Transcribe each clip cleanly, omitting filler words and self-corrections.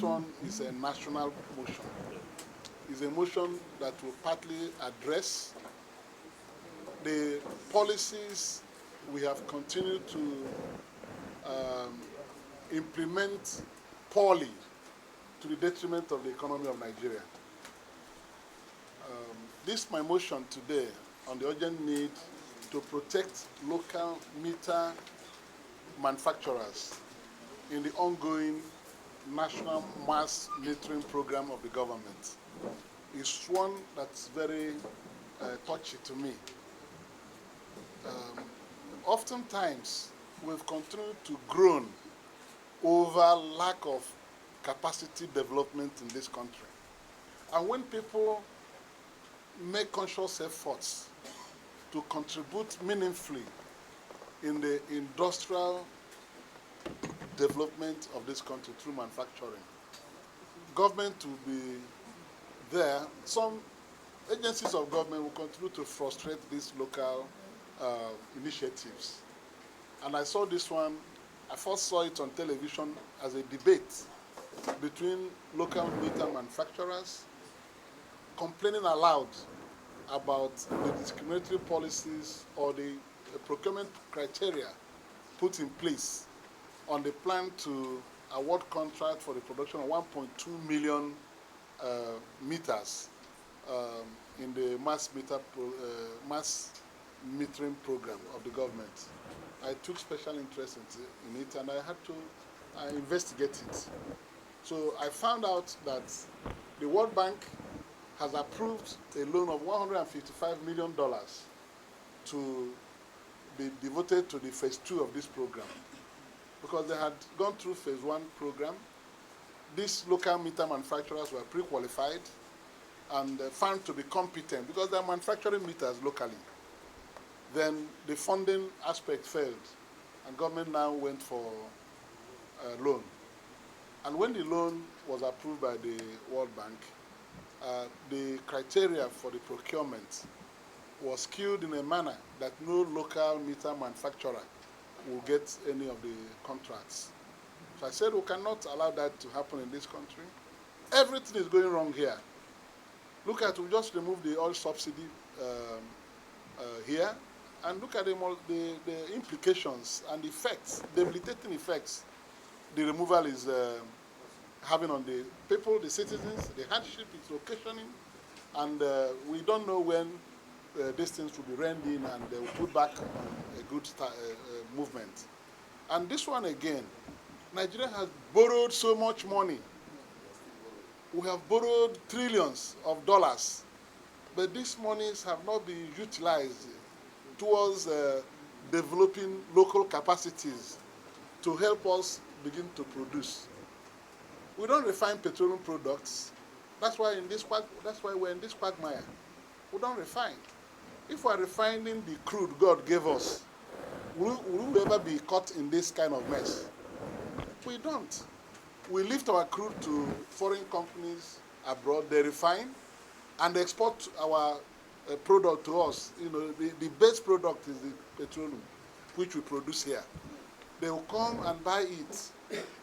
One is a national motion. It's a motion that will partly address the policies we have continued to implement poorly to the detriment of the economy of Nigeria. This my motion today on the urgent need to protect local meter manufacturers in the ongoing national mass metering program of the government is one that's very touchy to me. Oftentimes, we've continued to groan over lack of capacity development in this country. And when people make conscious efforts to contribute meaningfully in the industrial development of this country through manufacturing, government will be there. Some agencies of government will continue to frustrate these local initiatives. And I saw this one, I first saw it on television as a debate between local meter manufacturers complaining aloud about the discriminatory policies or the procurement criteria put in place on the plan to award contract for the production of 1.2 million meters in the mass metering program of the government. I took special interest in it, and I had to investigate it. So I found out that the World Bank has approved a loan of $155 million to be devoted to the phase 2 of this program, because they had gone through phase 1 program. These local meter manufacturers were pre-qualified and found to be competent because they're manufacturing meters locally. Then the funding aspect failed, and government now went for a loan. And when the loan was approved by the World Bank, the criteria for the procurement was skewed in a manner that no local meter manufacturer will get any of the contracts. So I said we cannot allow that to happen in this country. Everything is going wrong here. Look at, we just removed the oil subsidy here, and look at the implications and effects, debilitating effects the removal is having on the people, the citizens, the hardship it's occasioning, and we don't know when these things will be reined in and they will put back a good movement. And this one again, Nigeria has borrowed so much money. We have borrowed trillions of dollars, but these monies have not been utilized towards developing local capacities to help us begin to produce. We don't refine petroleum products. That's why we're in this quagmire. We don't refine. If we're refining the crude God gave us, will we ever be caught in this kind of mess? We don't. We lift our crude to foreign companies abroad, they refine, and they export our product to us. You know, the best product is the petroleum, which we produce here. They will come and buy it,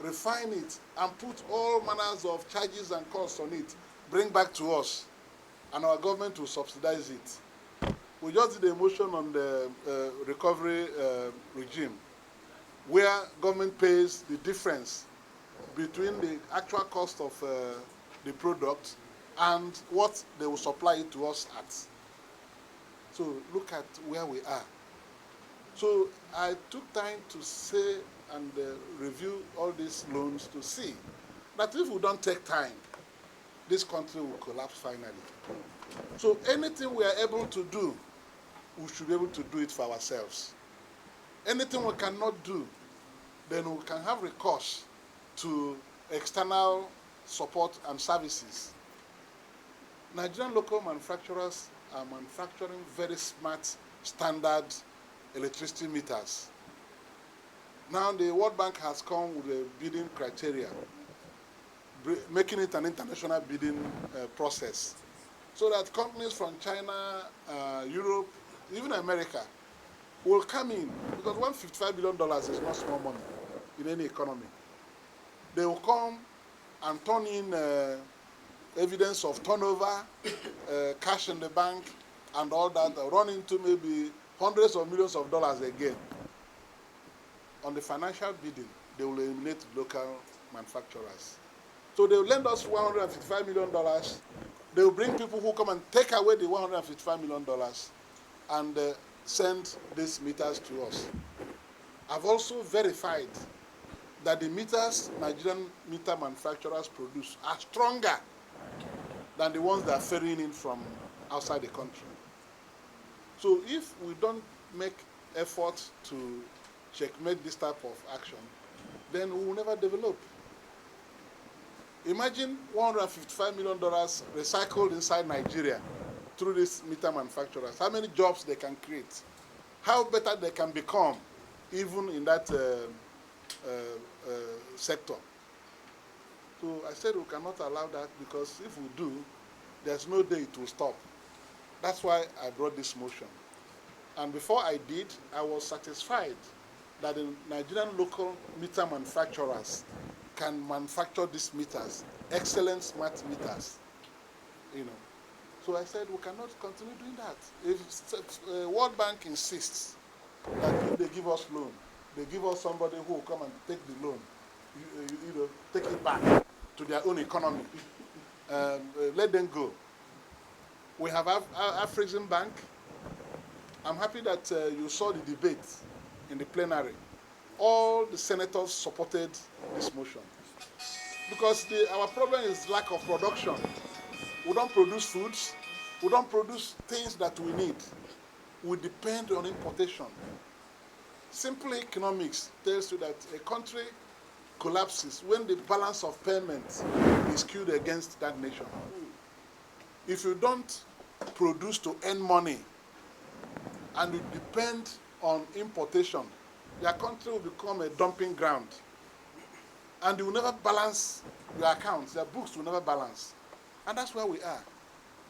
refine it, and put all manners of charges and costs on it, bring back to us, and our government will subsidize it. We just did a motion on the recovery regime, where government pays the difference between the actual cost of the product and what they will supply it to us at. So look at where we are. So I took time to say and review all these loans to see that if we don't take time, this country will collapse finally. So anything we are able to do, we should be able to do it for ourselves. Anything we cannot do, then we can have recourse to external support and services. Nigerian local manufacturers are manufacturing very smart, standard electricity meters. Now the World Bank has come with a bidding criteria, making it an international bidding process, so that companies from China, Europe, even America will come in, because $155 billion is not small money in any economy. They will come and turn in evidence of turnover, cash in the bank, and all that, run into maybe hundreds of millions of dollars again. On the financial bidding, they will eliminate local manufacturers. So they will lend us $155 million. They will bring people who come and take away the $155 million and send these meters to us. I've also verified that the meters Nigerian meter manufacturers produce are stronger than the ones that are ferrying in from outside the country. So if we don't make efforts to checkmate this type of action, then we will never develop. Imagine $155 million recycled inside Nigeria through these meter manufacturers. How many jobs they can create? How better they can become, even in that sector. So I said we cannot allow that, because if we do, there's no day it will stop. That's why I brought this motion. And before I did, I was satisfied that the Nigerian local meter manufacturers can manufacture these meters, excellent smart meters, you know. So I said we cannot continue doing that. If World Bank insists that if they give us loan, they give us somebody who will come and take the loan, you know, take it back to their own economy. Let them go. We have Afrexim Bank. I'm happy that you saw the debate in the plenary. All the senators supported this motion, because our problem is lack of production. We don't produce foods. We don't produce things that we need. We depend on importation. Simple economics tells you that a country collapses when the balance of payments is skewed against that nation. If you don't produce to earn money and you depend on importation, your country will become a dumping ground. And you will never balance your accounts. Your books will never balance. And that's where we are.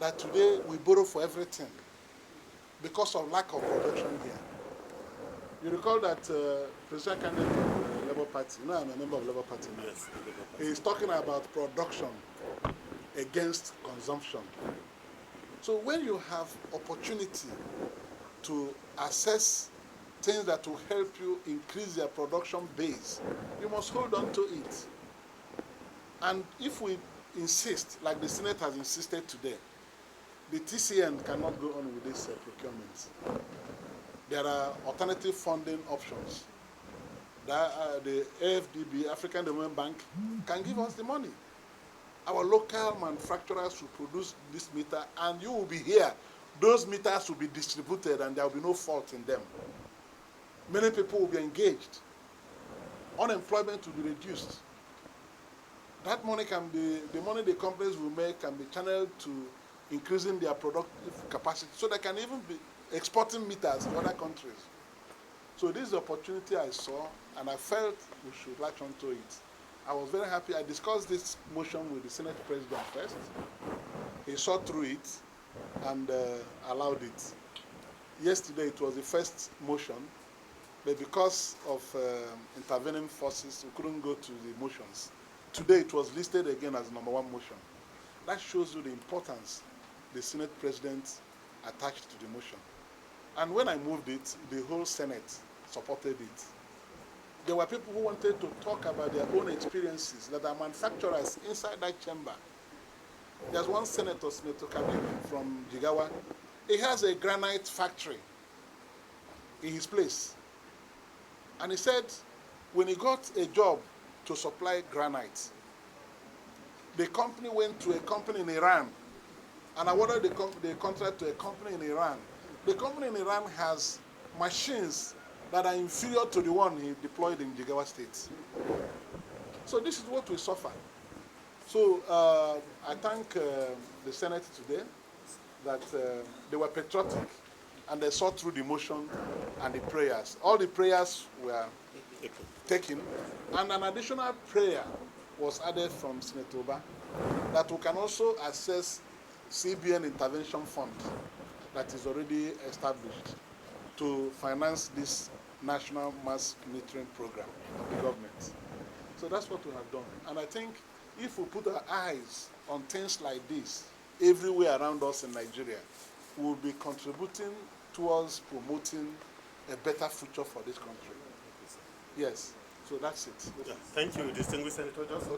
That today we borrow for everything because of lack of production here. You recall that presidential candidate of the Labour Party, you know I'm a member of the Labour Party now. Yes, he's talking about production against consumption. So when you have opportunity to assess things that will help you increase your production base, you must hold on to it. And if we insist, like the Senate has insisted today, the TCN cannot go on with this procurement. There are alternative funding options. The AFDB, African Development Bank, can give us the money. Our local manufacturers will produce this meter, and you will be here. Those meters will be distributed, and there will be no fault in them. Many people will be engaged. Unemployment will be reduced. That money can be, the money the companies will make can be channeled to increasing their productive capacity, so they can even be exporting meters to other countries. So this is the opportunity I saw, and I felt we should latch onto it. I was very happy. I discussed this motion with the Senate President first. He saw through it and allowed it. Yesterday it was the first motion, but because of intervening forces, we couldn't go to the motions. Today it was listed again as #1 motion. That shows you the importance the Senate President attached to the motion. And when I moved it, the whole Senate supported it. There were people who wanted to talk about their own experiences, that are manufacturers inside that chamber. There's one senator, Senator Kabir from Jigawa. He has a granite factory in his place. And he said when he got a job to supply granite, the company went to a company in Iran and awarded the contract to a company in Iran. The company in Iran has machines that are inferior to the one he deployed in Jigawa State. So this is what we suffer. So I thank the Senate today that they were patriotic and they saw through the motion and the prayers. All the prayers were taken, and an additional prayer was added from Senator Oba that we can also access CBN intervention fund that is already established to finance this national mass metering program of the government. So that's what we have done. And I think if we put our eyes on things like this everywhere around us in Nigeria, we'll be contributing towards promoting a better future for this country. Yes, so that's it. Yeah. Thank you, distinguished Senator. Just